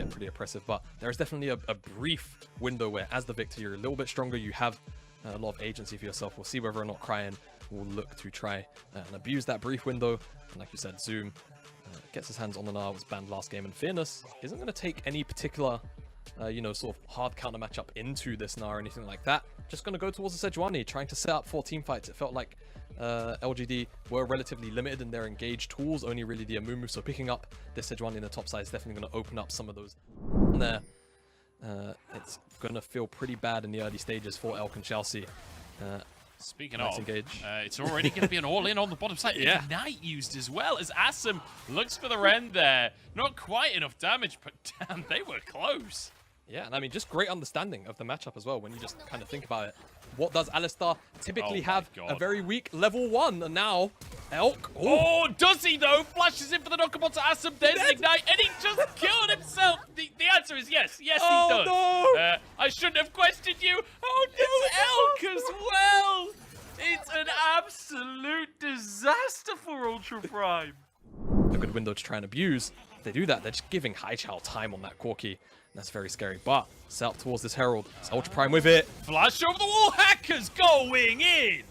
get pretty oppressive. But there is definitely a brief window where, as the victor, you're a little bit stronger. You have a lot of agency for yourself. We'll see whether or not Cryan will look to try and abuse that brief window. And like you said, Zoom gets his hands on the Gnar, was banned last game, and Fearless isn't going to take any particular, you know, sort of hard counter matchup into this Gnar or anything like that. Just going to go towards the Sejuani, trying to set up for team fights. It felt like LGD were relatively limited in their engage tools, only really the Amumu, so picking up this Sejuani in the top side is definitely going to open up some of those there. It's going to feel pretty bad in the early stages for Elk and Chelsea. Speaking of, it's already going to be an all-in on the bottom side. Yeah. Ignite used as well as Assam looks for the rend there. Not quite enough damage, but damn, they were close. Yeah, and I mean, just great understanding of the matchup as well when you just kind of think about it. What does Alistar typically have? A very weak level 1, and now Elk. Oh, does he though? Flashes in for the knockable to Assam, there's the Ignite, and he just killed himself. The answer is yes. Yes, he does. No. I shouldn't have questioned you. Oh no, Elk as well. It's an absolute disaster for Ultra Prime. A good window to try and abuse. If they do that, they're just giving Haichao time on that Corki. That's very scary, but set up towards this Herald. It's Ultra Prime with it. Flash over the wall, Hackers going in!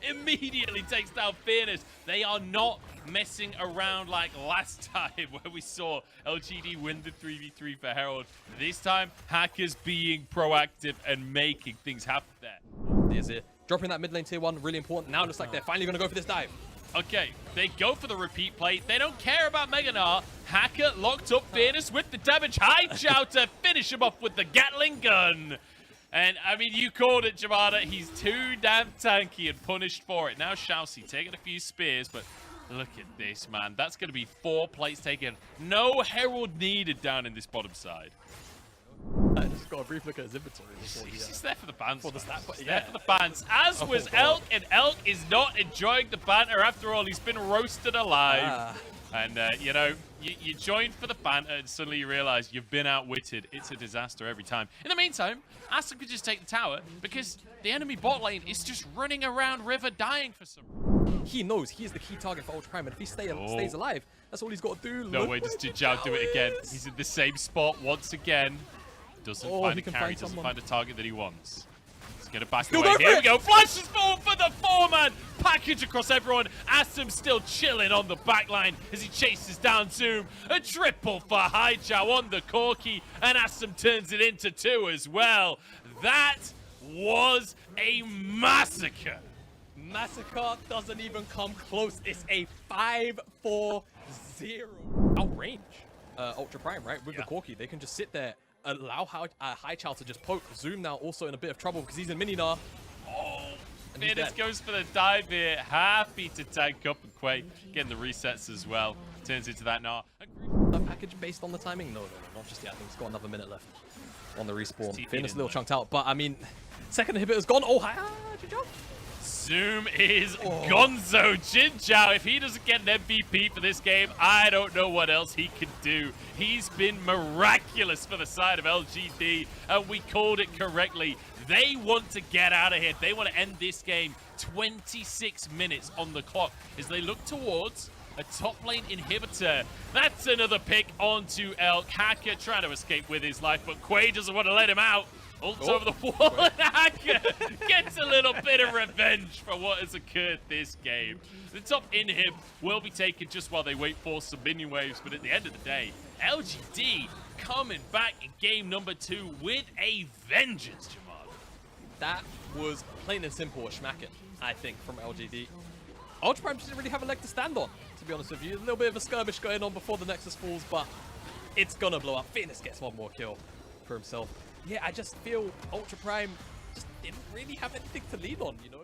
Immediately takes down Fearless. They are not messing around like last time where we saw LGD win the 3v3 for Herald. This time, Hackers being proactive and making things happen there. Here's it. Dropping that mid lane tier 1, really important. Now it looks like they're finally going to go for this dive. Okay, they go for the repeat play. They don't care about Mega Gnar. Hacker locked up Fearless with the damage. Haichao to finish him off with the Gatling gun. And, I mean, you called it, Jamada. He's too damn tanky and punished for it. Now Shousey taking a few spears, but look at this, man. That's going to be 4 plates taken. No Herald needed down in this bottom side. I just got a brief look at his inventory. He's there for the bans. For the stat, but yeah. There for the bans. As was Elk, and Elk is not enjoying the banter. After all, he's been roasted alive. And, you know, you joined for the banter, and suddenly you realize you've been outwitted. It's a disaster every time. In the meantime, Aston could just take the tower because the enemy bot lane is just running around river dying for some reason. He knows he is the key target for Ultra Prime, and if he stays alive, that's all he's got to do. No way does Jinzhao do it again. He's in the same spot once again. Doesn't find a carry, doesn't find a target that he wants. He's going to back away. Here we go. Flashes forward for the 4-man package across everyone. Assam still chilling on the backline as he chases down Zoom. A triple for Haichao on the Corki, and Assam turns it into 2 as well. That was a massacre. Massacre doesn't even come close. It's a 5-4-0. Outrange Ultra Prime, right? With the Corki, they can just sit there, allow Haichao to just poke. Zoom now also in a bit of trouble because he's in mini Gnar. Oh, Fearless goes for the dive here. Happy to tank up and Quay. Getting the resets as well. Turns into that Gnar. A package based on the timing? No, not just yet. I think he's got another minute left on the respawn. Fearless a little chunked out, but I mean, second inhibitor's gone. Oh, hi, Jinzhao. Zoom is gonzo. Jinzhao, if he doesn't get an MVP for this game, I don't know what else he can do. He's been miraculous for the side of LGD, and we called it correctly. They want to get out of here. They want to end this game. 26 minutes on the clock as they look towards a top lane inhibitor. That's another pick onto Elk. Hacker trying to escape with his life, but Quay doesn't want to let him out. Ults over the wall, and Hacker gets a little bit of revenge for what has occurred this game. The top inhib will be taken just while they wait for some minion waves, but at the end of the day, LGD coming back in game number 2 with a vengeance, Jamal. That was plain and simple a schmacken, I think, from LGD. Ultra Prime didn't really have a leg to stand on, to be honest with you. A little bit of a skirmish going on before the Nexus falls, but it's gonna blow up. Fearless gets one more kill for himself. Yeah, I just feel Ultra Prime just didn't really have anything to lean on, you know?